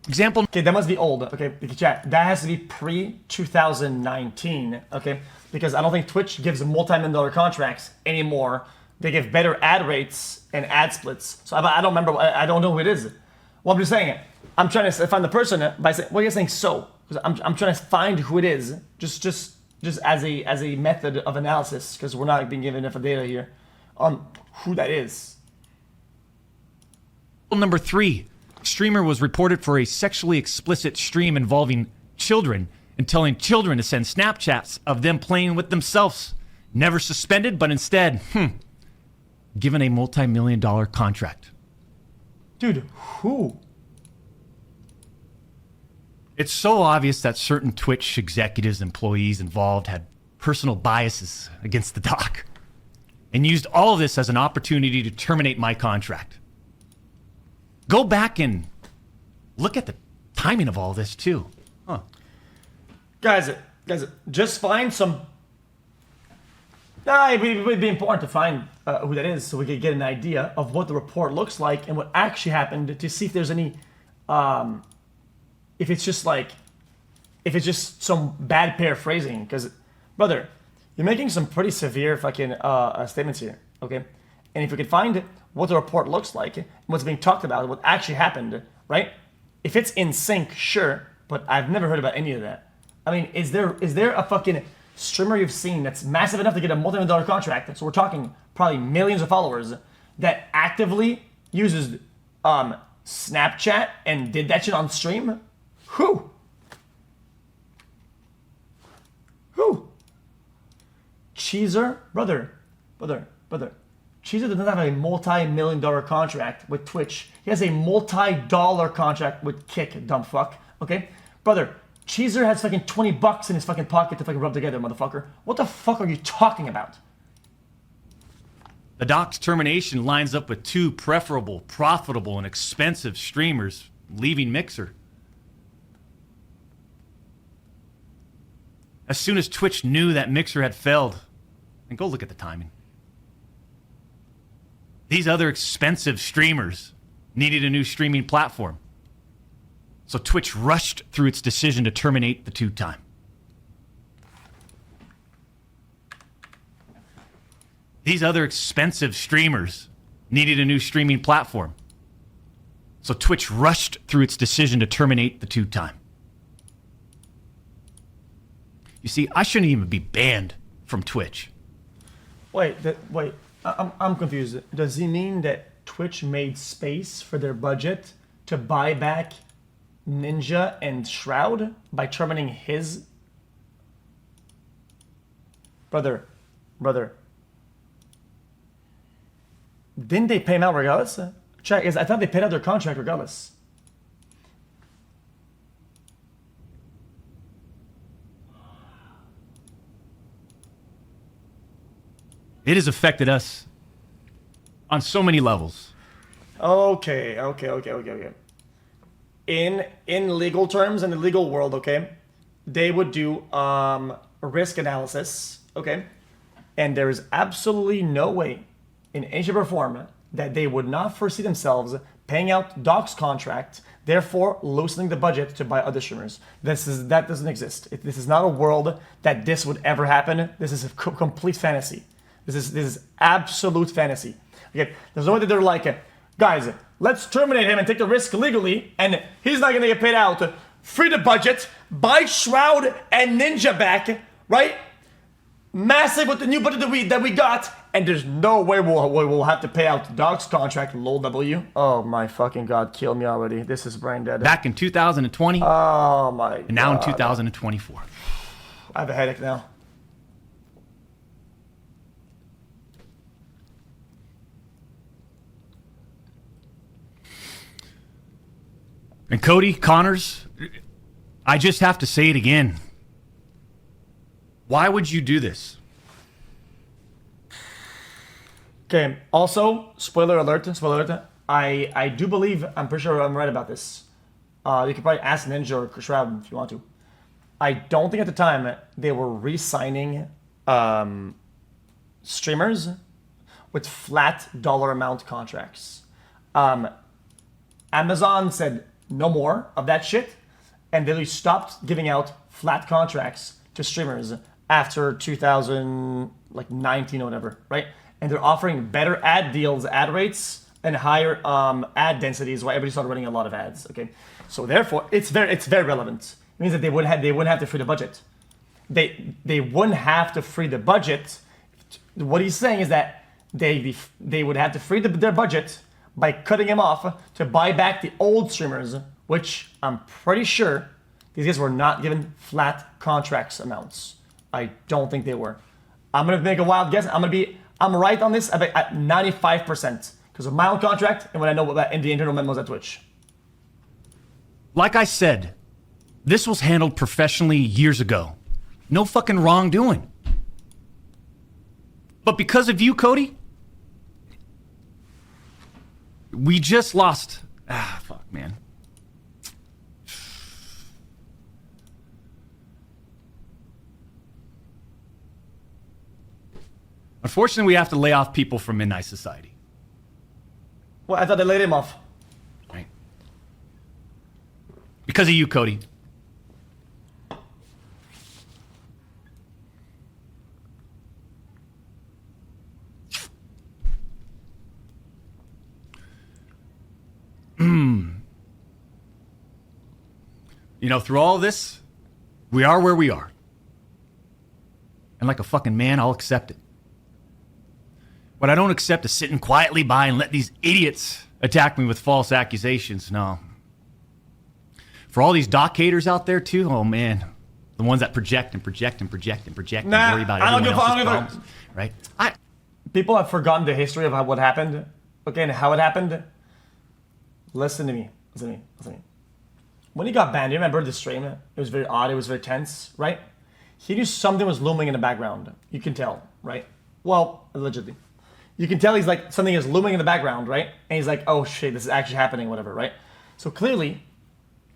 Example. Okay, that must be old. Okay, chat. That has to be pre-2019. Okay, because I don't think Twitch gives multi-million-dollar contracts anymore. They give better ad rates and ad splits. So I don't remember. I don't know who it is. Well, I'm just saying. I'm trying to find the person by saying. Well, you're saying so. Because I'm trying to find who it is. Just as a method of analysis, because we're not being given enough data here on who that is. Number 3. Streamer was reported for a sexually explicit stream involving children and telling children to send Snapchats of them playing with themselves. Never suspended, but instead, given a multi-million-dollar contract. Dude, who? It's so obvious that certain Twitch executives, employees involved had personal biases against the doc and used all of this as an opportunity to terminate my contract. Go back and look at the timing of all this too. Guys, just find some. It would be important to find who that is so we could get an idea of what the report looks like and what actually happened to see if there's any, if it's just some bad paraphrasing. Because, brother, you're making some pretty severe fucking statements here, okay? And if we could find what the report looks like, and what's being talked about, what actually happened, right? If it's in sync, sure, but I've never heard about any of that. I mean, is there a fucking streamer you've seen that's massive enough to get a multi-million-dollar contract, so we're talking probably millions of followers, that actively uses Snapchat and did that shit on stream? Who? Cheezer? Brother. Cheezer doesn't have a multi-million-dollar contract with Twitch. He has a multi-dollar contract with Kick, dumb fuck. Okay? Brother, Cheezer has fucking $20 in his fucking pocket to fucking rub together, motherfucker. What the fuck are you talking about? The doc's termination lines up with 2 preferable, profitable, and expensive streamers leaving Mixer. As soon as Twitch knew that Mixer had failed, and go look at the timing. These other expensive streamers needed a new streaming platform. So Twitch rushed through its decision to terminate the 2-time. These other expensive streamers needed a new streaming platform. So Twitch rushed through its decision to terminate the 2-time. You see, I shouldn't even be banned from Twitch. Wait, I'm confused. Does he mean that Twitch made space for their budget to buy back Ninja and Shroud by terminating his? Brother. Didn't they pay him out regardless? Check, I thought they paid out their contract regardless. It has affected us on so many levels. Okay. In legal terms, in the legal world, okay, they would do risk analysis, okay, and there is absolutely no way in any shape or form that they would not foresee themselves paying out Doc's contract, therefore loosening the budget to buy other streamers. That doesn't exist. This is not a world that this would ever happen. This is a complete fantasy. This is absolute fantasy. Okay, there's no way that they're like, guys, let's terminate him and take the risk legally, and he's not gonna get paid out free the budget, buy Shroud and Ninja back, right? Massive with the new budget that we got, and there's no way we'll have to pay out Doc's contract, lol W. Oh my fucking god, kill me already. This is brain dead. Back in 2020. Oh my god. And now in 2024. I have a headache now. And Cody, Connors, I just have to say it again. Why would you do this? Okay, also, spoiler alert, I do believe, I'm pretty sure I'm right about this. You could probably ask Ninja or Shroud if you want to. I don't think at the time they were re-signing streamers with flat dollar amount contracts. Amazon said no more of that shit, and they stopped giving out flat contracts to streamers after 2019 or whatever, right? And they're offering better ad deals, ad rates, and higher ad densities, why everybody started running a lot of ads. Okay, so therefore it's very relevant. It means that they wouldn't have to free the budget. They wouldn't have to free the budget. What he's saying is that they would have to free their budget by cutting him off to buy back the old streamers, which I'm pretty sure these guys were not given flat contracts amounts. I don't think they were. I'm gonna make a wild guess. I'm right on this at 95% because of my own contract and what I know about in the internal memos at Twitch. Like I said, this was handled professionally years ago. No fucking wrongdoing. But because of you, Cody, we just lost. Fuck, man. Unfortunately, we have to lay off people from Midnight Society. Well, I thought they laid him off. Right. Because of you, Cody. You know, through all this, we are where we are. And like a fucking man, I'll accept it. What I don't accept is sitting quietly by and let these idiots attack me with false accusations. No. For all these doc haters out there too, oh man. The ones that project and project and project and project and worry about everyone else's problems. Right? People have forgotten the history of what happened. Okay, and how it happened. Listen to me. When he got banned, you remember the stream? It was very odd. It was very tense, right? He knew something was looming in the background. You can tell, right? Well, allegedly. You can tell he's like, something is looming in the background, right? And he's like, oh shit, this is actually happening, whatever, right? So clearly,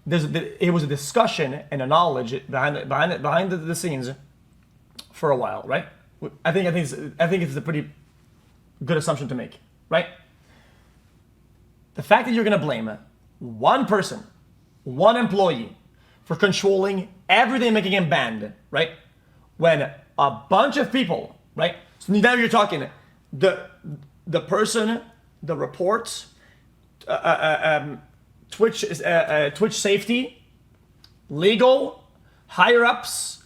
it was a discussion and a knowledge behind the scenes for a while, right? I think it's a pretty good assumption to make, right? The fact that you're gonna blame one person, one employee, for controlling everything, making him banned, right? When a bunch of people, right? So now you're talking the person, the reports, Twitch safety, legal, higher ups,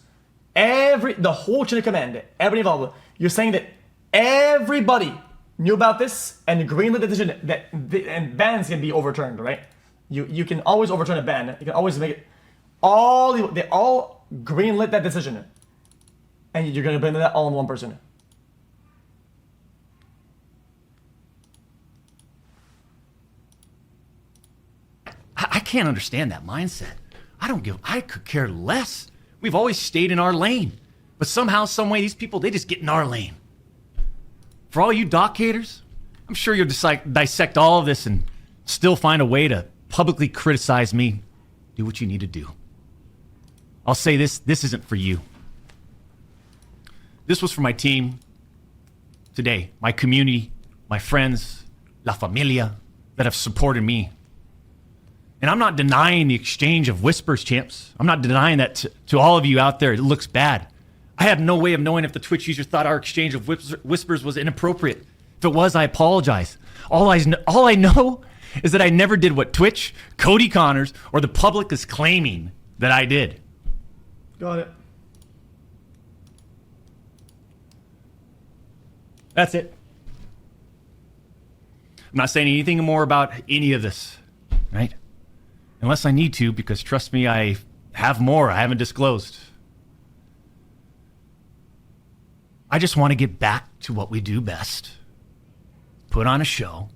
the whole chain of command, everybody involved. You're saying that everybody knew about this and greenlit the decision and bans can be overturned, right? You can always overturn a ban. You can always make it. They all greenlit that decision, and you're gonna blame that all on one person. I can't understand that mindset. I could care less. We've always stayed in our lane. But somehow, some way, these people, they just get in our lane. For all you doc haters, I'm sure you'll dissect all of this and still find a way to publicly criticize me. Do what you need to do. I'll say this isn't for you. This was for my team today, my community, my friends, la familia that have supported me. And I'm not denying the exchange of whispers, champs. I'm not denying that to all of you out there. It looks bad. I have no way of knowing if the Twitch user thought our exchange of whispers was inappropriate. If it was, I apologize. All I know is that I never did what Twitch, Cody Connors, or the public is claiming that I did. Got it. That's it. I'm not saying anything more about any of this, right? Unless I need to, because trust me, I have more I haven't disclosed. I just want to get back to what we do best. Put on a show.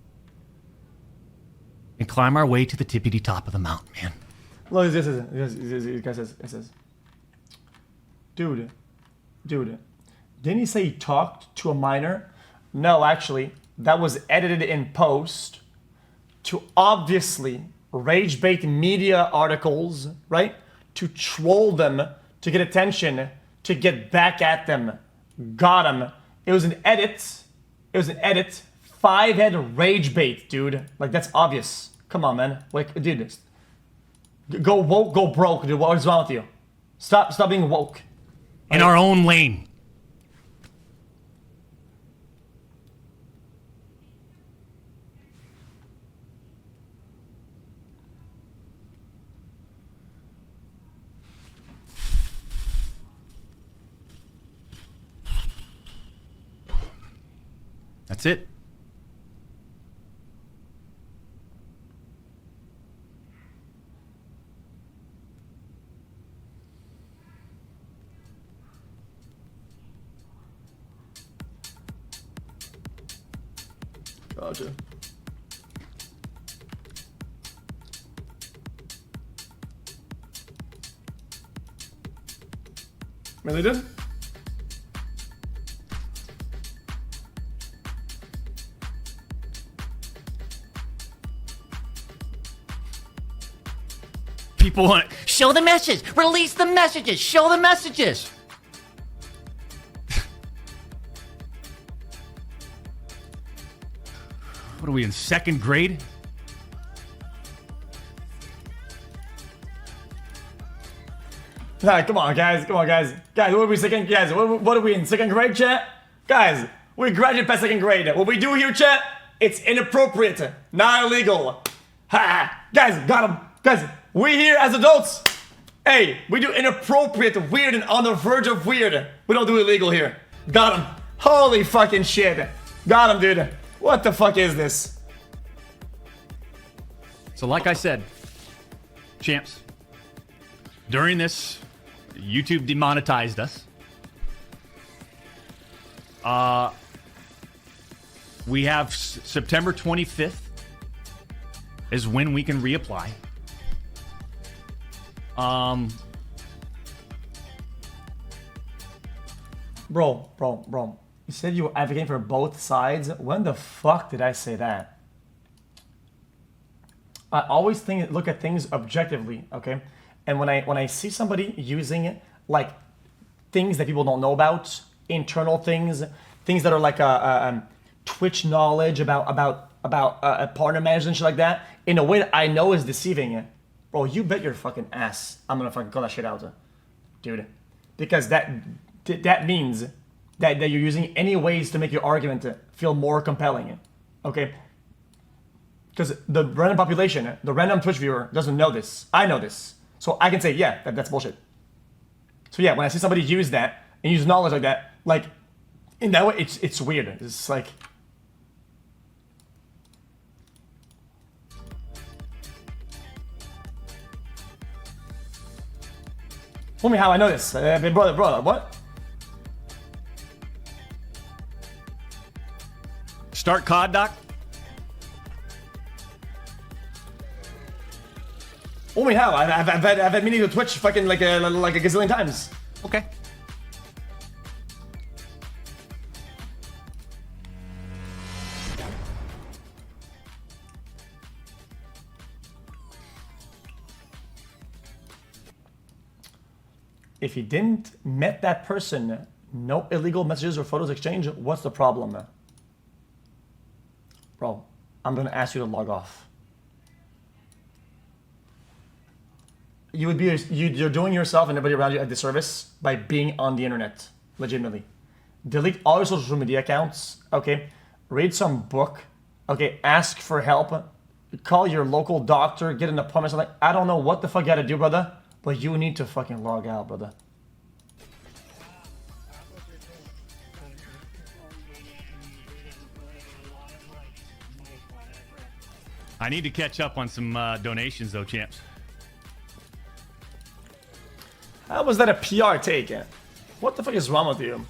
And climb our way to the tippity top of the mountain, man. Look, this says, dude, didn't he say he talked to a minor? No, actually, that was edited in post to obviously rage bait media articles, right? To troll them, to get attention, to get back at them. Got him. It was an edit. 5-head rage bait, dude. Like, that's obvious. Come on, man. Like, dude, go woke, go broke, dude. What is wrong with you? Stop being woke. In our own lane. That's it. Gotcha. Really did? People want to show the message, release the messages, show the messages. What are we in second grade? Alright, come on, guys. Guys, what are we second? Guys, what are we in second grade, chat? Guys, we graduated past second grade. What we do here, chat? It's inappropriate, not illegal. Ha! Guys, got him. Guys, we here as adults. Hey, we do inappropriate, weird, and on the verge of weird. We don't do illegal here. Got him. Holy fucking shit. Got him, dude. What the fuck is this? So like I said, champs, during this, YouTube demonetized us. We have September 25th is when we can reapply. Bro. You said you were advocating for both sides. When the fuck did I say that? I always look at things objectively, okay? And when I see somebody using like things that people don't know about, internal things that are like Twitch knowledge about partner management and shit like that, in a way that I know is deceiving, bro, you bet your fucking ass I'm gonna fucking call that shit out, dude. Because that means that you're using any ways to make your argument feel more compelling, okay? Because the random population, the random Twitch viewer doesn't know this. I know this. So I can say, yeah, that's bullshit. So yeah, when I see somebody use that and use knowledge like that, like in that way, it's weird. It's like, tell me how I know this, brother. What? Start COD, Doc. Only how? I've had meetings with Twitch fucking like a gazillion times. Okay. If you didn't met that person, no illegal messages or photos exchange, what's the problem? Bro, I'm gonna ask you to log off. You're doing yourself and everybody around you a disservice by being on the internet, legitimately. Delete all your social media accounts, okay? Read some book, okay? Ask for help. call your local doctor, get an appointment, something. I don't know what the fuck you gotta do, brother, but you need to fucking log out, brother. I need to catch up on some donations, though, champs. How was that a PR take? What the fuck is wrong with you?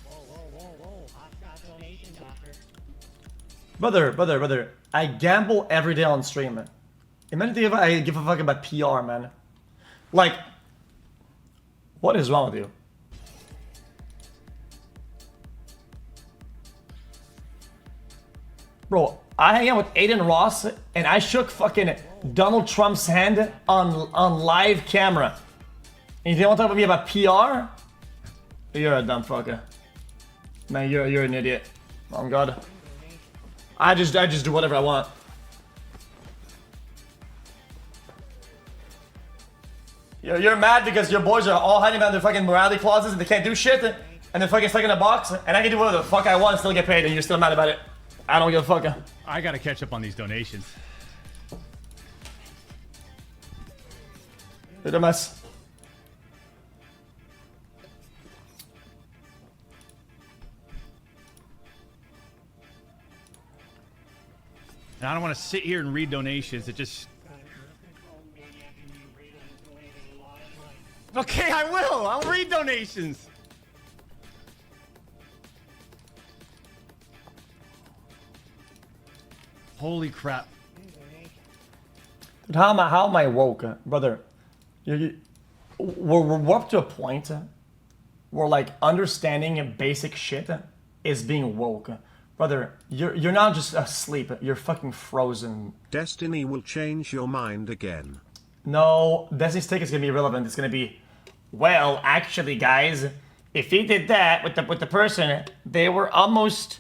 Brother, I gamble every day on stream, man. Imagine if I give a fuck about PR, man. Like, what is wrong with you? Bro, I hang out with Aiden Ross, and I shook fucking Donald Trump's hand on live camera. And you want to talk to me about PR? You're a dumb fucker. Man, you're an idiot. Oh God. I just do whatever I want. You're mad because your boys are all hiding behind their fucking morality clauses and they can't do shit, and they're fucking stuck in a box, and I can do whatever the fuck I want and still get paid, and you're still mad about it. I don't give a fuck. I gotta catch up on these donations. You're a mess. And I don't want to sit here and read donations. It just... Okay, I will. I'll read donations. Holy crap. Dude, how am I woke, brother? We're up to a point where like understanding basic shit is being woke. Brother, you're not just asleep, you're fucking frozen. Destiny will change your mind again. No, Destiny's take is gonna be irrelevant. It's gonna be, well, actually, guys, if he did that with the person, they were almost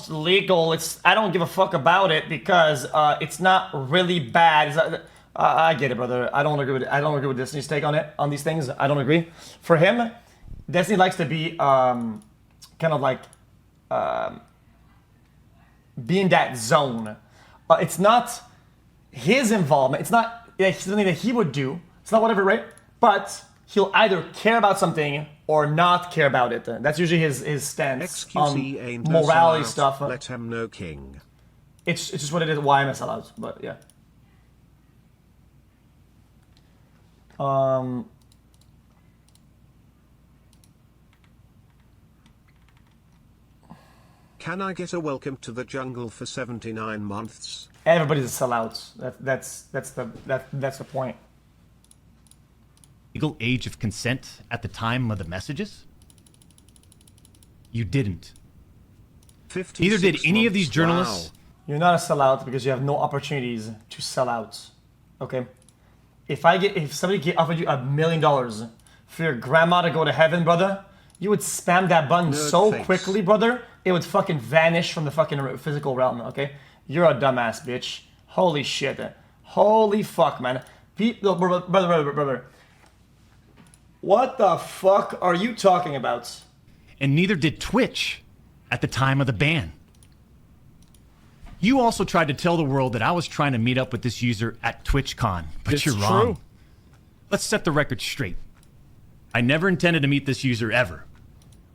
legal. I don't give a fuck about it because it's not really bad. I get it, brother. I don't agree with Destiny's take on these things. I don't agree. For him, Destiny likes to be kind of like be in that zone. It's not his involvement. It's not something that he would do. It's not whatever, right? But he'll either care about something or not care about it. That's usually his stance XQC on ain't morality a sellout, stuff. Let him know, king. It's just what it is. Why I'm a sellout, but yeah. Can I get a welcome to the jungle for 79 months? Everybody's a sellout. That's the point. Legal age of consent at the time of the messages? You didn't. Neither did any of these journalists. Wow. You're not a sellout because you have no opportunities to sell out. Okay? If somebody offered you $1 million for your grandma to go to heaven, brother, you would spam that button Nerd so face. quickly, brother, it would fucking vanish from the fucking physical realm, okay? You're a dumbass, bitch. Holy shit. Holy fuck, man. Brother. What the fuck are you talking about? And neither did Twitch at the time of the ban. You also tried to tell the world that I was trying to meet up with this user at TwitchCon, but It's you're wrong. true. Let's set the record straight. I never intended to meet this user ever.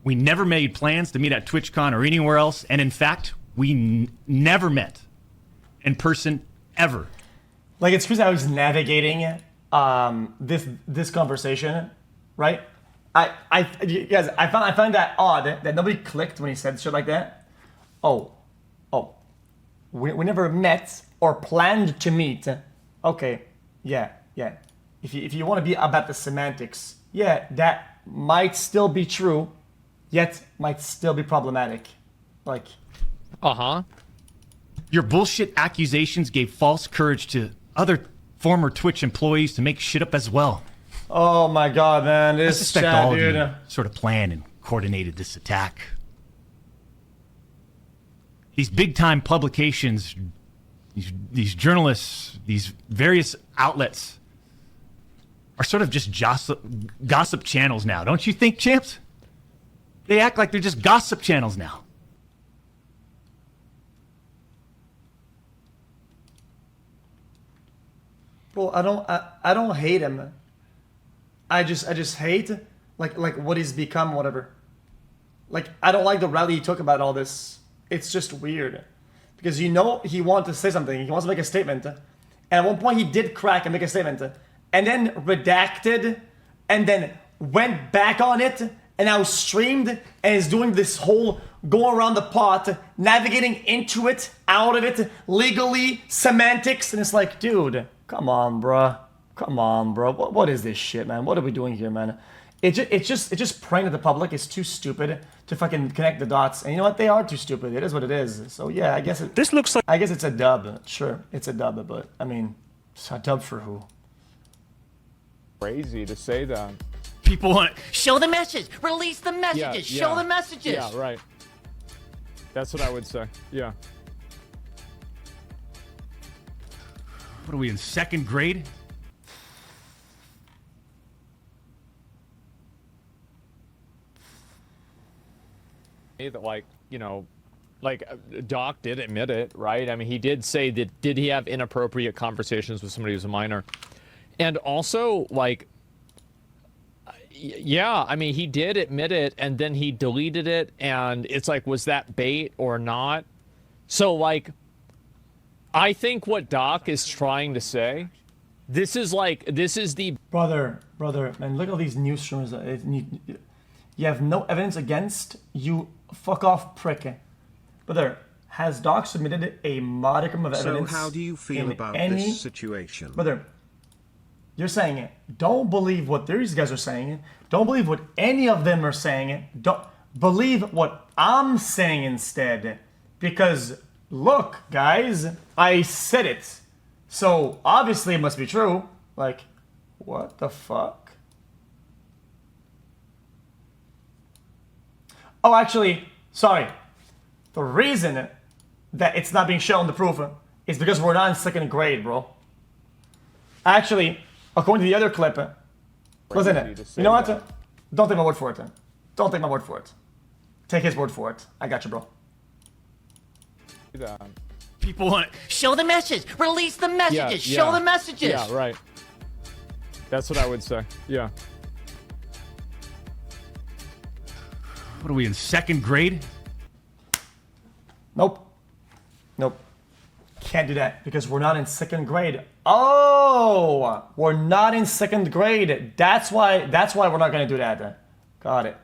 We never made plans to meet at TwitchCon or anywhere else, and in fact, we never met in person ever. Like, it's because I was navigating this conversation, right? I find that odd that nobody clicked when he said shit like that. We never met or planned to meet. Okay, yeah. If you want to be about the semantics, yeah, that might still be true, yet might still be problematic. Like, Your bullshit accusations gave false courage to other former Twitch employees to make shit up as well. oh my god, man, I this suspect chat, all of dude. you sort of planned and coordinated this attack. These big-time publications, these journalists, these various outlets are sort of just gossip channels now. Don't you think, champs? They act like they're just gossip channels now. Well, I don't hate him. I just hate like what he's become, whatever. Like, I don't like the rally he took about all this. It's just weird. Because you know he wanted to say something. He wants to make a statement. And at one point he did crack and make a statement. And then redacted. And then went back on it. And now streamed. And is doing this whole go around the pot. Navigating into it, out of it. Legally, semantics. And it's like, dude, come on, bruh. Come on, bro. What is this shit, man? What are we doing here, man? It's just praying to the public. It's too stupid to fucking connect the dots. And you know what? They are too stupid. It is what it is. So yeah, I guess This looks like I guess it's a dub. Sure, it's a dub, but I mean, it's a dub for who? crazy to say that. People want Show the message. Release the messages. Show the messages. Yeah, right. That's what I would say. Yeah. What are we in 2nd grade? That, like, you know, like Doc did admit it, right? I mean, he did say that, did he have inappropriate conversations with somebody who's a minor? And also, like, yeah, I mean, he did admit it, and then he deleted it, and it's like, was that bait or not? So, like, I think what Doc is trying to say, this is the Brother, man, look at all these news streamers. You have no evidence against you. Fuck off, prick. Brother, has Doc submitted a modicum of So evidence? how do you feel in about any... this situation? Brother, you're saying it. Don't believe what these guys are saying. Don't believe what any of them are saying. Don't believe what I'm saying instead. Because look, guys, I said it. So obviously it must be true. Like, what the fuck? Oh, actually, sorry. The reason that it's not being shown, the proof, is because we're not in 2nd grade, bro. Actually, according to the other clip, listen it. You know what? Don't take my word for it. Don't take my word for it. Take his word for it. I got you, bro. People want Show the message. Release the messages. Yeah, Show the messages. Yeah, right. That's what I would say. Yeah. What are we in 2nd grade? Nope. Nope. Can't do that because we're not in 2nd grade. Oh, we're not in 2nd grade. That's why we're not gonna do that. Got it.